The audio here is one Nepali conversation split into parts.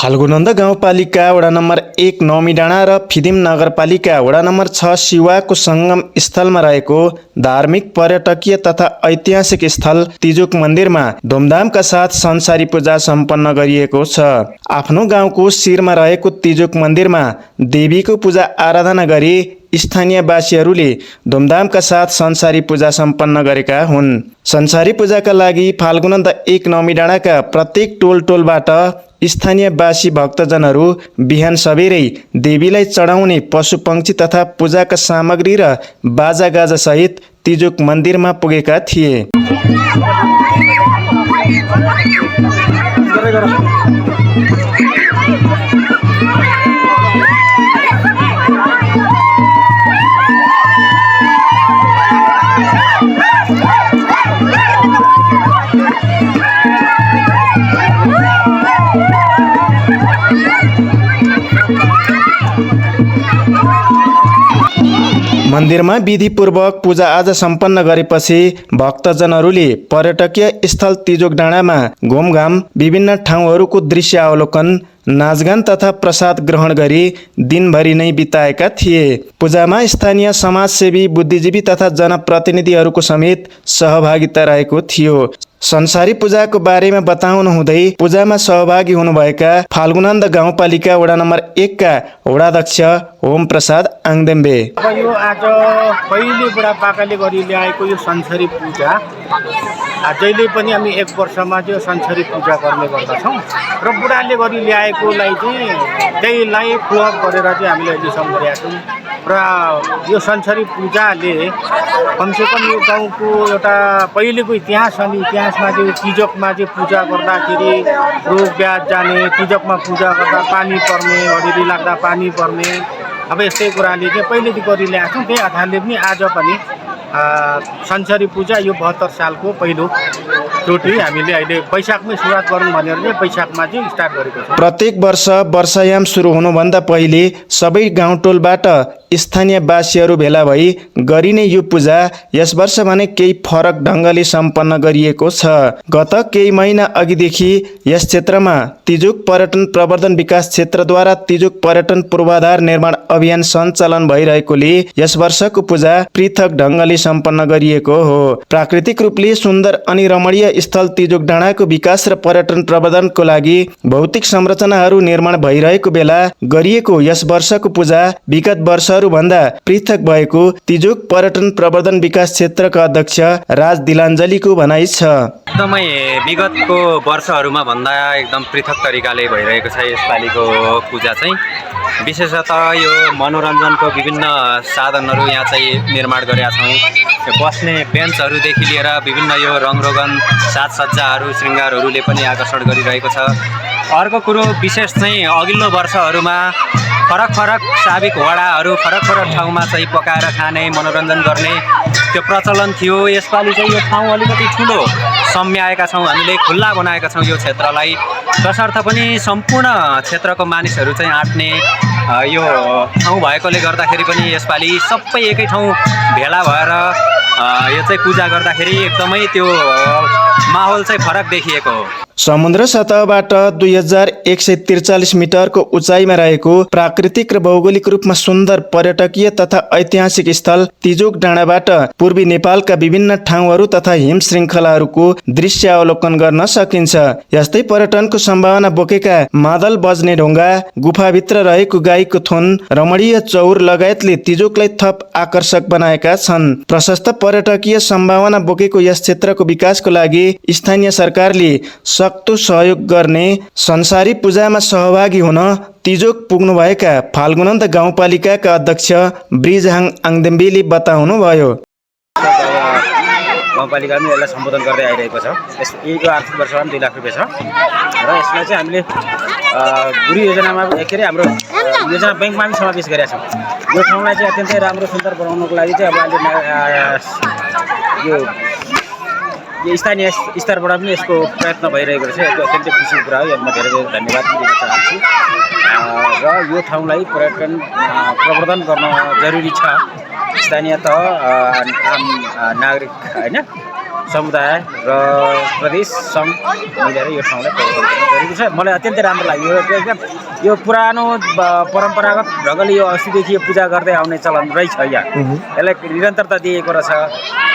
फाल्गुनन्द गाउँपालिका वडा नम्बर 1 नौमीडाँडा र फिदिम नगरपालिका वडा नम्बर 6 शिवाको सङ्गम स्थलमा रहेको धार्मिक पर्यटकीय तथा ऐतिहासिक स्थल तिजुक मन्दिरमा धुमधामका साथ संसारी पूजा सम्पन्न गरिएको छ। आफ्नो गाउँको शिरमा रहेको तिजुक मन्दिरमा देवीको पूजा आराधना गरी स्थानीयवासीहरूले धुमधामका साथ संसारी पूजा सम्पन्न गरेका हुन्। संसारी पूजाका लागि फाल्गुनन्द 1 नौमीडाँडाका प्रत्येक टोलबाट स्थानीयवासी भक्तजनहरू बिहान सबेरै देवीलाई चढाउने पशुपक्षी तथा पूजाका सामग्री र बाजागाजा सहित तिजुक मन्दिरमा पुगेका थिए। मन्दिरमा विधिपूर्वक पूजा आज सम्पन्न गरेपछि भक्तजनहरूले पर्यटकीय स्थल तिजुक डाँडामा घुमघाम, विभिन्न ठाउँहरूको दृश्य अवलोकन, नाचगान तथा प्रसाद ग्रहण गरी दिनभरि नै बिताएका थिए। पूजामा स्थानीय समाजसेवी, बुद्धिजीवी तथा जनप्रतिनिधिहरूको समेत सहभागिता रहेको थियो। संसारी पूजाको बारेमा बताउनु हुँदै पूजामा सहभागी हुनुभएका फाल्गुनन्द गाउँपालिका वडा नम्बर 1 का वडाध्यक्ष ओम प्रसाद आङदेम्बे, यो आज पहिले बुढापाकाले गरी ल्याएको यो संसारी पूजा जहिले पनि हामी 1 वर्षमा चाहिँ संसारी पूजा गर्ने गर्दछौँ र बुढाले गरी ल्याएकोलाई चाहिँ त्यहीलाई फलोअप गरेर चाहिँ हामीले अहिलेसम्म गरेका छौँ र यो संसारी पूजाले कमसेकम यो गाउँको एउटा पहिलेको इतिहास अनि इतिहासमा चाहिँ तिजकमा चाहिँ पूजा गर्दाखेरि रोग ब्याज जाने, तिजकमा पूजा गर्दा पानी पर्ने, हरिरी लाग्दा पानी पर्ने, अब यस्तै कुराले चाहिँ पहिलेदेखि गरी ल्याएको छौँ। त्यही आधारले पनि आज पनि संसारी पूजा यो 72 सालको पहिलो चोटि हामीले अहिले वैशाखमै सुरुवात गरौँ भनेर चाहिँ वैशाखमा चाहिँ स्टार्ट गरेको छ। प्रत्येक वर्ष वर्षायाम सुरु हुनुभन्दा पहिले सबै गाउँटोलबाट स्थानीयवासीहरू भेला भई गरिने यो पूजा यस वर्ष भने केही फरक ढङ्गले सम्पन्न गरिएको छ। गत केही महिना अघिदेखि यस क्षेत्रमा तिजुक पर्यटन प्रवर्धन विकास क्षेत्रद्वारा तिजुक पर्यटन पूर्वाधार निर्माण अभियान सञ्चालन भइरहेकोले यस वर्षको पूजा पृथक ढङ्गले सम्पन्न गरिएको हो। प्राकृतिक रूपले सुन्दर अनि रमणीय स्थल तिजुक डाँडाको विकास र पर्यटन प्रवर्धनको लागि भौतिक संरचनाहरू निर्माण भइरहेको बेला गरिएको यस वर्षको पूजा विगत वर्षहरू भन्दा पृथक भएको तिजुक पर्यटन प्रवर्धन विकास क्षेत्रका अध्यक्ष राज दिलाञ्जलीको भनाइ छ। एकदमै विगतको वर्षहरूमा भन्दा एकदम पृथक तरिकाले भइरहेको छ यसपालिको पूजा चाहिँ। विशेषतः यो मनोरञ्जनको विभिन्न साधनहरू यहाँ चाहिँ निर्माण गरेका छौँ। बस्ने बेन्चहरूदेखि लिएर विभिन्न यो रङरोगन साजसज्जाहरू, श्रृङ्गारहरूले पनि आकर्षण गरिरहेको छ। अर्को कुरो विशेष चाहिँ अघिल्लो वर्षहरूमा फरक फरक साबिक वडाहरू फरक फरक ठाउँमा चाहिँ पकाएर खाने, मनोरञ्जन गर्ने त्यो प्रचलन थियो। यसपालि चाहिँ यो ठाउँ अलिकति ठुलो सम्याएका छौँ, हामीले खुल्ला बनाएका छौँ यो क्षेत्रलाई। तसर्थ पनि सम्पूर्ण क्षेत्रको मानिसहरू चाहिँ आँट्ने यो ठाउँ भएकोले गर्दाखेरि पनि यसपालि सबै एकै ठाउँ भेला भएर यो चाहिँ पूजा गर्दाखेरि एकदमै त्यो माहौल चाहिँ फरक देखिएको हो। समुद्र सतहबाट 2143 मिटरको उचाइमा रहेको प्राकृतिक र भौगोलिक रूपमा सुन्दर पर्यटकीय तथा ऐतिहासिक स्थल तिजुक डाँडाबाट पूर्वी नेपालका विभिन्न ठाउँहरू तथा हिम श्रृङ्खलाहरूको दृश्य अवलोकन गर्न सकिन्छ। यस्तै पर्यटनको सम्भावना बोकेका मादल बज्ने ढुङ्गा, गुफाभित्र रहेको गाईको थुन, रमणीय चौर लगायतले तिजुकलाई थप आकर्षक बनाएका छन्। प्रशस्त पर्यटकीय सम्भावना बोकेको यस क्षेत्रको विकासको लागि स्थानीय सरकारले सक्दो सहयोग गर्ने संसारी पूजामा सहभागी हुन तिजुक पुग्नुभएका फाल्गुनन्द गाउँपालिकाका अध्यक्ष ब्रिजहाङ आङदेम्बेले बताउनुभयो। गाउँपालिकाले यसलाई सम्बोधन गर्दै आइरहेको छ। यहीको आर्थिक वर्षमा 2 लाख रुपियाँ छ र यसलाई चाहिँ हामीले गुरु योजनामा के अरे हाम्रो योजना ब्याङ्कमा पनि समावेश गरेका छौँ। यो ठाउँलाई चाहिँ अत्यन्तै राम्रो सुन्दर बनाउनको लागि चाहिँ अब अहिले यो स्थानीय स्तरबाट पनि यसको प्रयत्न भइरहेको छ। यो अत्यन्तै खुसीको कुरा हो। यसमा धेरै धेरै धन्यवाद दिन चाहन्छु र यो ठाउँलाई पर्यटन प्रवर्धन गर्न जरुरी छ। स्थानीय तह आम नागरिक हैन समुदाय र प्रदेश सङ्घ मिलेर यो ठाउँलाई गरेको छ। मलाई अत्यन्तै राम्रो लाग्यो। एकदम यो पुरानो परम्परागत ढङ्गले यो अस्तिदेखि यो पूजा गर्दै आउने चलन रहेछ यहाँ। यसलाई निरन्तरता दिएको रहेछ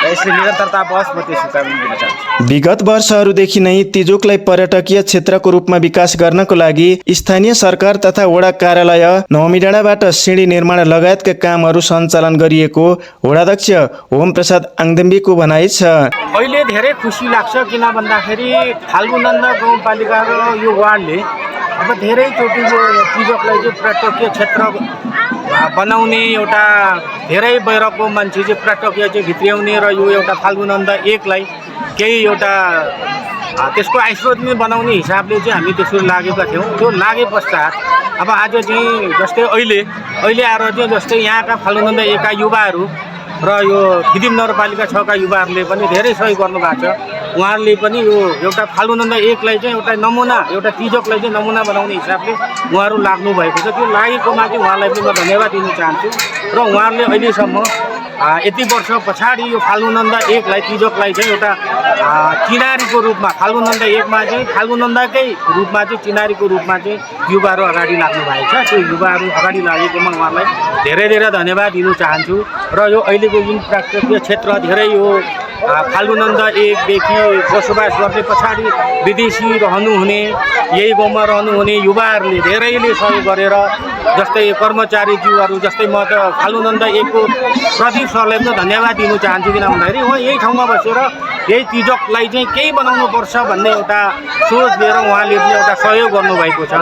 र यसले निरन्तरता बस म त्यो शुभकामना दिन चाहन्छु। विगत वर्षहरूदेखि नै तिजुकलाई पर्यटकीय क्षेत्रको रूपमा विकास गर्नको लागि स्थानीय सरकार तथा वडा कार्यालय नौमीडाँडाबाट सिँढी निर्माण लगायतका कामहरू सञ्चालन गरिएको वडाध्यक्ष ओम प्रसाद आङदेम्बीको भनाइ छ। अहिले धेरै खुसी लाग्छ, किन भन्दाखेरि फाल्गुनन्द गाउँपालिका र यो वार्डले अब धेरैचोटि यो तिजोकलाई चाहिँ पर्यटकीय क्षेत्र बनाउने एउटा धेरै बाहिरको मान्छे चाहिँ पर्यटकीय चाहिँ भित्र्याउने र यो एउटा फाल्गुनन्द 1लाई केही एउटा त्यसको आइस्रोत बनाउने हिसाबले चाहिँ हामी त्यसरी लागेका थियौँ। त्यो लागे पश्चात अब आज चाहिँ जस्तै अहिले आएर चाहिँ जस्तै यहाँका फाल्गुनन्द 1का युवाहरू र यो फिदिम नगरपालिका 6का युवाहरूले पनि धेरै सहयोग गर्नुभएको छ। उहाँहरूले पनि यो एउटा फाल्गुनन्द 1लाई चाहिँ एउटा नमुना, एउटा तिजोकलाई चाहिँ नमुना बनाउने हिसाबले उहाँहरू लाग्नु भएको छ। त्यो लागेकोमा चाहिँ उहाँलाई पनि म धन्यवाद दिन चाहन्छु। र उहाँहरूले अहिलेसम्म यति वर्ष पछाडि यो फाल्गुनन्द 1लाई तिजोकलाई चाहिँ एउटा चिनारीको रूपमा फाल्गुनन्द 1मा चाहिँ फाल्गुनन्दकै रूपमा चाहिँ चिनारीको रूपमा चाहिँ युवाहरू अगाडि लाग्नु भएको छ। त्यो युवाहरू अगाडि लागेकोमा उहाँलाई धेरै धेरै धन्यवाद दिन चाहन्छु। र यो अहिलेको जुन पर्यटकीय क्षेत्र धेरै यो फाल्गुनन्द 1देखि बसोबास गर्ने पछाडि विदेशी रहनुहुने, यही गाउँमा रहनुहुने युवाहरूले धेरैले सहयोग गरेर, जस्तै कर्मचारीज्यूहरू, जस्तै म त फाल्गुनन्द 1को प्रदीप सरलाई पनि धन्यवाद दिन चाहन्छु। किन भन्दाखेरि उहाँ यही ठाउँमा बसेर यही तिजोकलाई चाहिँ केही बनाउनुपर्छ भन्ने एउटा सोच लिएर उहाँले पनि एउटा सहयोग गर्नुभएको छ।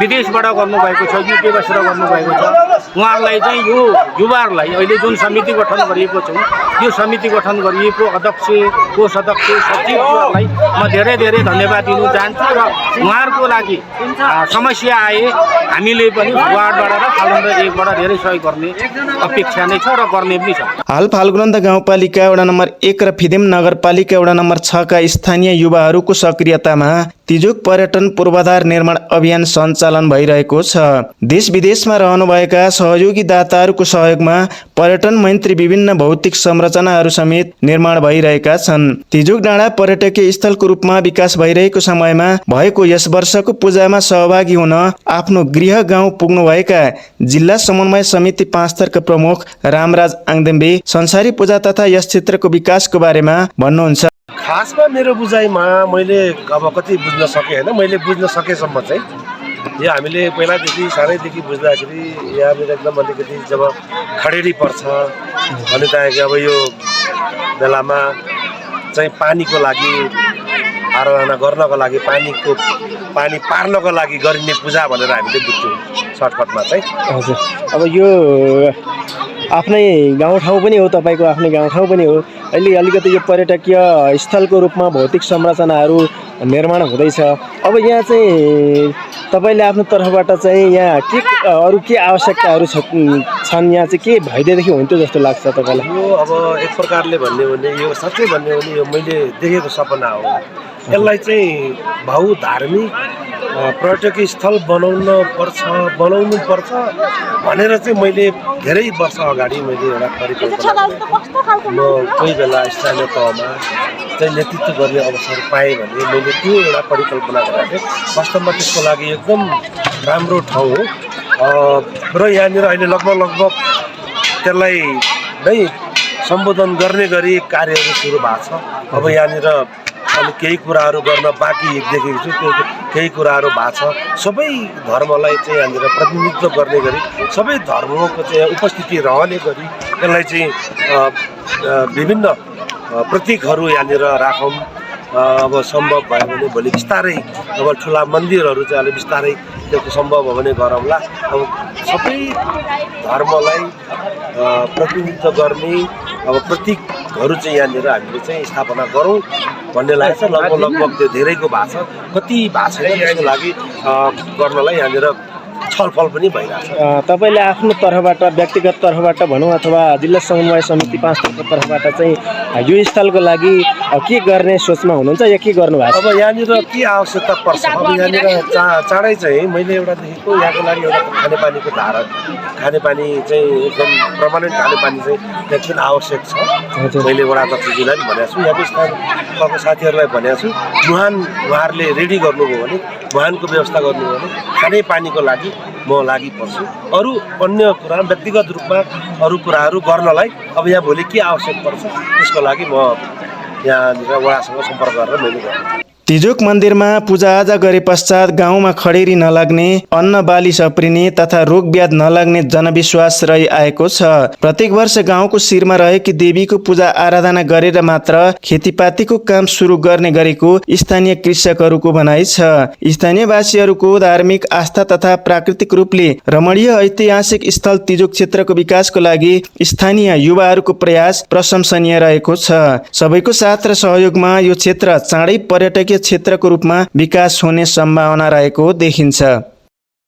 विदेशबाट गर्नुभएको छ, युके बसेर गर्नुभएको छ। उहाँहरूलाई चाहिँ यो युवाहरूलाई अहिले जुन समिति गठन गरिएको छ, यो समिति गठन गरिएको अध्यक्ष, कोष अध्यक्ष, सचिवहरूलाई म धेरै धेरै धन्यवाद दिन चाहन्छु। र उहाँहरूको लागि समस्या आए हामीले पनि वार्डबाट र फाल्गुनन्द 1बाट धेरै सहयोग गर्ने अपेक्षा नै छ र गर्ने पनि छ। हाल फाल्गुनन्द गाउँपालिका वडा नम्बर 1 र फिदिम नगरपालिका वडा नम्बर 6का स्थानीय युवाहरूको सक्रियतामा तिजुक पर्यटन पूर्वाधार निर्माण अभियान सञ्चालन भइरहेको छ। देश विदेशमा रहनुभएका सहयोगी दाताहरूको सहयोगमा पर्यटन मन्त्री विभिन्न भौतिक संरचनाहरू समेत निर्माण भइरहेका छन्। तिजुक डाँडा पर्यटकीय स्थलको रूपमा विकास भइरहेको समयमा भएको यस वर्षको पूजामा सहभागी हुन आफ्नो गृह गाउँ पुग्नुभएका जिल्ला समन्वय समिति 5 थरका प्रमुख रामराज आङदेम्बे संसारी पूजा तथा यस क्षेत्रको विकासको बारेमा भन्नुहुन्छ। खासमा मेरो बुझाइमा मैले अब कति बुझ्न सकेँ होइन, मैले बुझ्न सकेसम्म चाहिँ यो हामीले पहिलादेखि सानैदेखि बुझ्दाखेरि यहाँनिर एकदम अलिकति जब खडेरी पर्छ अनि त्यहाँदेखि अब यो बेलामा चाहिँ पानीको लागि आराधना गर्नको लागि पानी पार्नको लागि गरिने पूजा भनेर हामीले बुझ्छौँ सर्टकटमा चाहिँ। हजुर, अब यो आफ्नै गाउँठाउँ पनि हो, तपाईँको आफ्नै गाउँठाउँ पनि हो। अहिले अलिकति यो पर्यटकीय स्थलको रूपमा भौतिक संरचनाहरू निर्माण हुँदैछ। अब यहाँ चाहिँ तपाईँले आफ्नो तर्फबाट चाहिँ यहाँ के अरू के आवश्यकताहरू छन्, यहाँ चाहिँ के भइदिएदेखि हुन्थ्यो जस्तो लाग्छ तपाईँलाई? यो अब एक प्रकारले भन्यो भने यो साँच्चै भन्यो भने यो मैले देखेको सपना हो। यसलाई चाहिँ बहुधार्मिक पर्यटकीय स्थल बनाउनु पर्छ भनेर चाहिँ मैले धेरै वर्ष अगाडि मैले एउटा परिकल्पना म कोही बेला स्थानीय तहमा चाहिँ नेतृत्व गर्ने अवसर पाएँ भने मैले त्यो एउटा परिकल्पना गरेको थिएँ। वास्तवमा त्यसको लागि एकदम राम्रो ठाउँ हो र यहाँनिर अहिले लगभग त्यसलाई नै सम्बोधन गर्ने गरी कार्यहरू सुरु भएको छ। अब यहाँनिर अलिक केही कुराहरू गर्न बाँकी देखेको छु, त्यो केही कुराहरू भएको छ। सबै धर्मलाई चाहिँ यहाँनिर प्रतिनिधित्व गर्ने गरी सबै धर्मको चाहिँ उपस्थिति रहने गरी यसलाई चाहिँ विभिन्न प्रतीकहरू यहाँनिर राखौँ। अब सम्भव भयो भने भोलि बिस्तारै अब ठुला मन्दिरहरू चाहिँ अलिक बिस्तारै त्यो सम्भव हो भने गरौँला। अब सबै धर्मलाई प्रतिनिधित्व गर्ने अब प्रतीकहरू चाहिँ यहाँनिर हामीले चाहिँ स्थापना गरौँ भन्ने लागेको छ। लगभग त्यो धेरैको भएको छ, कति भएको छैन, त्यसको लागि गर्नलाई यहाँनिर छलफल पनि भइरहेछ। तपाईँले आफ्नो तर्फबाट व्यक्तिगत तर्फबाट भनौँ अथवा जिल्ला समन्वय समिति 5 तर्फबाट चाहिँ यो स्थलको लागि के गर्ने सोचमा हुनुहुन्छ या के गर्नु भएको छ? अब यहाँनिर के आवश्यकता पर्छ? अब यहाँनिर चाँडै चाहिँ मैले एउटा देखेको यहाँको लागि एउटा खानेपानीको धारा, खानेपानी चाहिँ एकदम पर्मानेन्ट खानेपानी चाहिँ एकदम आवश्यक छ। मैले वडा अध्यक्षजीलाई पनि भनेको छु, यहाँको स्थानीय साथीहरूलाई भनेको छु, उहाँहरूले रेडी गर्नुभयो भने, मुहानको व्यवस्था गर्नुभयो भने खानेपानीको लागि म लागि पर्छु। अरू अन्य कुरा व्यक्तिगत रूपमा अरू कुराहरू गर्नलाई अब यहाँ भोलि के आवश्यक पर्छ त्यसको लागि म यहाँनिर वडासँग सम्पर्क गरेर मैले गर्छु। तिजोक मन्दिरमा पूजाआजा गरे पश्चात गाउँमा खडेरी नलाग्ने, अन्न बाली सप्रिने तथा रोग व्याध नलाग्ने जनविश्वास रहिआएको छ। प्रत्येक वर्ष गाउँको शिरमा रहेकी देवीको पूजा आराधना गरेर मात्र खेतीपातीको काम सुरु गर्ने गरेको स्थानीय कृषकहरूको भनाइ छ। स्थानीयवासीहरूको धार्मिक आस्था तथा प्राकृतिक रूपले रमणीय ऐतिहासिक स्थल तिजोक क्षेत्रको विकासको लागि स्थानीय युवाहरूको प्रयास प्रशंसनीय रहेको छ। सबैको साथ र सहयोगमा यो क्षेत्र चाँडै पर्यटकीय क्षेत्रको रूपमा विकास हुने सम्भावना रहेको देखिन्छ।